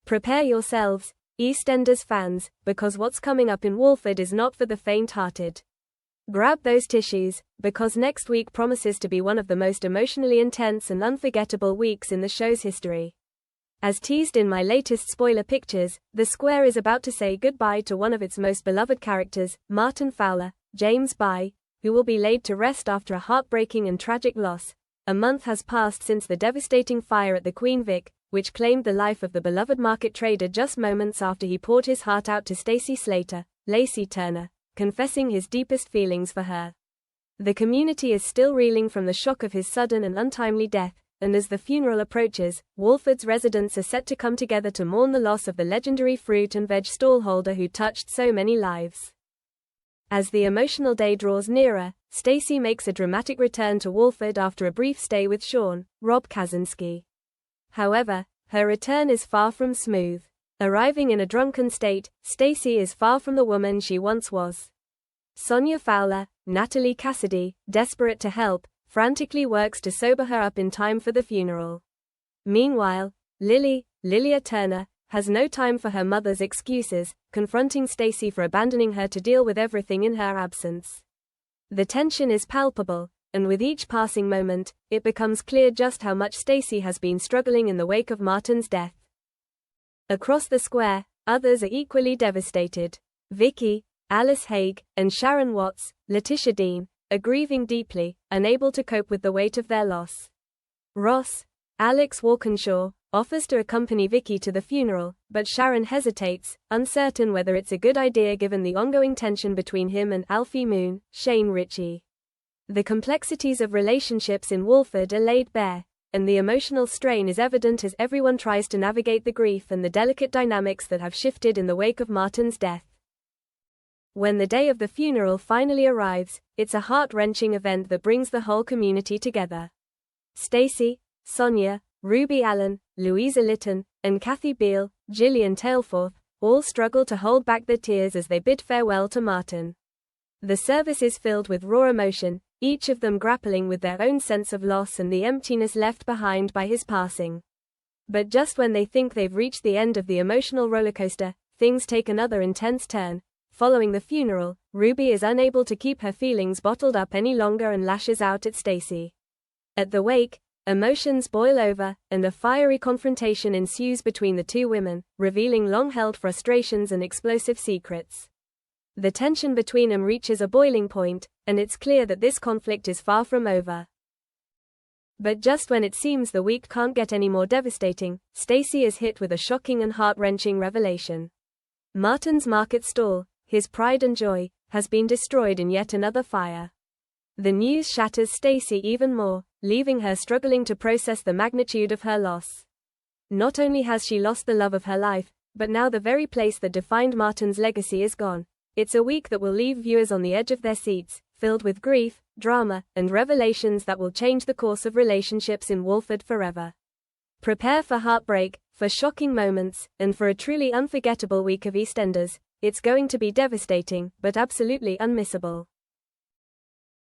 Prepare yourselves, EastEnders fans, because what's coming up in Walford is not for the faint-hearted. Grab those tissues, because next week promises to be one of the most emotionally intense and unforgettable weeks in the show's history. As teased in my latest spoiler pictures, the Square is about to say goodbye to one of its most beloved characters, Martin Fowler, James Bye, who will be laid to rest after a heartbreaking and tragic loss. A month has passed since the devastating fire at the Queen Vic, which claimed the life of the beloved market trader just moments after he poured his heart out to Stacey Slater, Lacey Turner, confessing his deepest feelings for her. The community is still reeling from the shock of his sudden and untimely death, and as the funeral approaches, Walford's residents are set to come together to mourn the loss of the legendary fruit and veg stallholder who touched so many lives. As the emotional day draws nearer, Stacey makes a dramatic return to Walford after a brief stay with Sean, Rob Kaczynski. However, her return is far from smooth. Arriving in a drunken state, Stacey is far from the woman she once was. Sonia Fowler, Natalie Cassidy, desperate to help, frantically works to sober her up in time for the funeral. Meanwhile, Lilia Turner, has no time for her mother's excuses, confronting Stacey for abandoning her to deal with everything in her absence. The tension is palpable, and with each passing moment, it becomes clear just how much Stacey has been struggling in the wake of Martin's death. Across the Square, others are equally devastated. Vicky, Alice Haig, and Sharon Watts, Letitia Dean, are grieving deeply, unable to cope with the weight of their loss. Ross, Alex Walkinshaw, offers to accompany Vicky to the funeral, but Sharon hesitates, uncertain whether it's a good idea given the ongoing tension between him and Alfie Moon, Shane Ritchie. The complexities of relationships in Walford are laid bare, and the emotional strain is evident as everyone tries to navigate the grief and the delicate dynamics that have shifted in the wake of Martin's death. When the day of the funeral finally arrives, it's a heart-wrenching event that brings the whole community together. Stacey, Sonia, Ruby Allen, Louisa Litton, and Kathy Beale, Gillian Tailforth, all struggle to hold back their tears as they bid farewell to Martin. The service is filled with raw emotion, each of them grappling with their own sense of loss and the emptiness left behind by his passing. But just when they think they've reached the end of the emotional rollercoaster, things take another intense turn. Following the funeral, Ruby is unable to keep her feelings bottled up any longer and lashes out at Stacey. At the wake, emotions boil over, and a fiery confrontation ensues between the two women, revealing long-held frustrations and explosive secrets. The tension between them reaches a boiling point, and it's clear that this conflict is far from over. But just when it seems the week can't get any more devastating, Stacey is hit with a shocking and heart-wrenching revelation. Martin's market stall, his pride and joy, has been destroyed in yet another fire. The news shatters Stacey even more, leaving her struggling to process the magnitude of her loss. Not only has she lost the love of her life, but now the very place that defined Martin's legacy is gone. It's a week that will leave viewers on the edge of their seats, filled with grief, drama, and revelations that will change the course of relationships in Walford forever. Prepare for heartbreak, for shocking moments, and for a truly unforgettable week of EastEnders. It's going to be devastating, but absolutely unmissable.